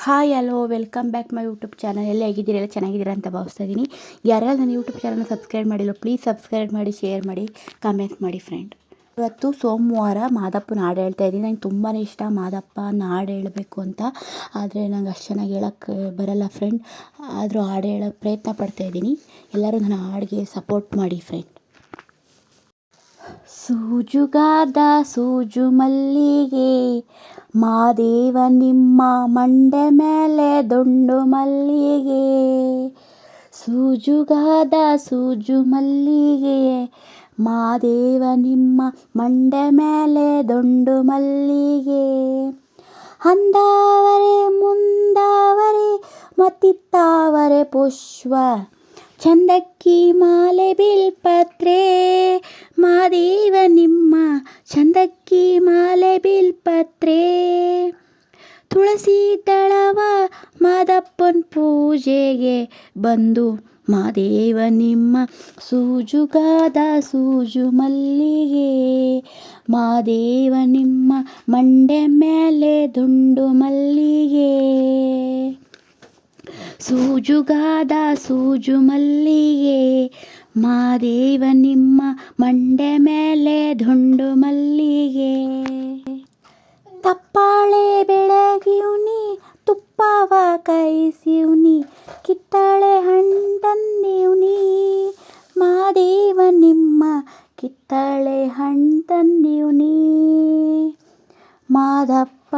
Hi hello welcome back my YouTube channel. ಎಲ್ಲ ಹೇಗಿದ್ದೀರಿ? ಎಲ್ಲ ಚೆನ್ನಾಗಿದ್ದೀರಾ ಅಂತ ಭಾವಿಸ್ತಾ ಇದ್ದೀನಿ. ಯಾರೆಲ್ಲ ನನ್ನ ಯೂಟ್ಯೂಬ್ ಚಾನಲ್ನ ಸಬ್ಸ್ಕ್ರೈಬ್ ಮಾಡಿಲ್ಲ ಪ್ಲೀಸ್ ಸಬ್ಸ್ಕ್ರೈಬ್ ಮಾಡಿ, ಶೇರ್ ಮಾಡಿ, ಕಮೆಂಟ್ ಮಾಡಿ ಫ್ರೆಂಡ್. ಇವತ್ತು ಸೋಮವಾರ ಮಾದಪ್ಪನ ಹಾಡು ಹೇಳ್ತಾ ಇದ್ದೀನಿ. ನಂಗೆ ತುಂಬಾ ಇಷ್ಟ ಮಾದಪ್ಪನ ಹಾಡು ಹೇಳಬೇಕು ಅಂತ. ಆದರೆ ನಂಗೆ ಅಷ್ಟು ಚೆನ್ನಾಗಿ ಹೇಳೋಕ್ಕೆ ಬರಲ್ಲ ಫ್ರೆಂಡ್. ಆದರೂ ಹಾಡು ಹೇಳೋಕ್ಕೆ ಪ್ರಯತ್ನ ಪಡ್ತಾ ಇದ್ದೀನಿ. ಎಲ್ಲರೂ ನನ್ನ ಹಾಡಿಗೆ ಸಪೋರ್ಟ್ ಮಾಡಿ ಫ್ರೆಂಡ್. ಸೂಜುಗಾದ ಸೂಜು ಮಲ್ಲಿಗೆ ಮಾದೇವ ನಿಮ್ಮ ಮಂಡೆ ಮೇಲೆ ದುಂಡು ಮಲ್ಲಿಗೆ. ಸೂಜುಗಾದ ಸೂಜು ಮಲ್ಲಿಗೆ ಮಾದೇವ ನಿಮ್ಮ ಮಂಡೆ ಮೇಲೆ ದುಂಡು ಮಲ್ಲಿಗೆ. ಅಂದಾವರೆ ಮುಂದಾವರೆ ಮತ್ತಿತ್ತಾವರೆ ಪುಷ್ಪ ಚಂದಕ್ಕಿ ಮಾಲೆ ಬಿಲ್ಪತ್ರೆ ಮಾದೇವ ನಿಮ್ಮ ಚಂದಕ್ಕಿ ಮಾಲೆ ಬಿಲ್ಪತ್ರೆ. ತುಳಸಿ ದಳವ ಮಾದಪ್ಪನ ಪೂಜೆಗೆ ಬಂದು ಮಾದೇವ ನಿಮ್ಮ ಸೂಜುಗಾದ ಸೂಜು ಮಲ್ಲಿಗೆ ಮಾದೇವ ನಿಮ್ಮ ಮಂಡೆ ಮೇಲೆ ದುಂಡು ಮಲ್ಲಿಗೆ. ಸೂಜುಗಾದ ಸೂಜು ಮಲ್ಲಿಗೆ ಮಾದೇವ ನಿಮ್ಮ ಮಂಡೆ ಮೇಲೆ ದುಂಡು ಮಲ್ಲಿಗೆ. ತಪ್ಪಾಳೆ ಬೆಳಗಿವ್ನಿ ತುಪ್ಪವ ಕೈಸಿವ್ನಿ ಕಿತ್ತಳೆ ಹಣ್ಣು ತಂದಿವ್ನಿ ಮಾದೇವ ನಿಮ್ಮ ಕಿತ್ತಳೆ ಹಣ್ಣು ತಂದಿವ್ನಿ. ಮಾದಪ್ಪ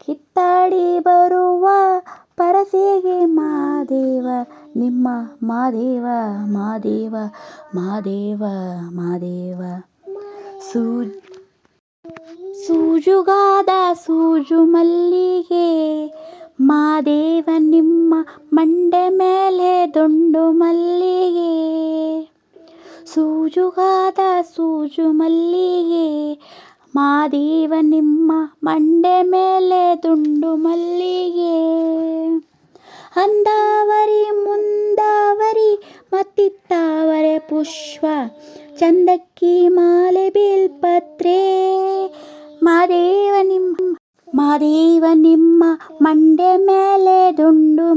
ಕಿತ್ತಾಡಿ ಬರುವ ಪರಸೆಗೆ ಮಾದೇವ ನಿಮ್ಮ ಮಾದೇವ ಮಾದೇವ ಮಾದೇವ ಮಾದೇವ. ಸೂಜುಗಾದ ಸೂಜು ಮಲ್ಲಿಗೆ ಮಾದೇವ ನಿಮ್ಮ ಮಂಡೆ ಮೇಲೆ ದುಂಡು ಮಲ್ಲಿಗೆ. ಸೂಜುಗಾದ ಸೂಜು ಮಲ್ಲಿಗೆ ಮಾದೇವ ನಿಮ್ಮ ಮಂಡೆ ಮೇಲೆ ದುಂಡು ಮಲ್ಲಿಗೆ. ಅಂದಾವರಿ ಮುಂದಾವರಿ ಮತ್ತಿತ್ತಾವರೆ ಪುಷ್ಪ ಚಂದಕ್ಕಿ ಮಾಲೆ ಬಿಲ್ಪತ್ರೆ ಮಾದೇವ ನಿಮ್ಮ ಮಂಡೆ ಮೇಲೆ ದುಂಡು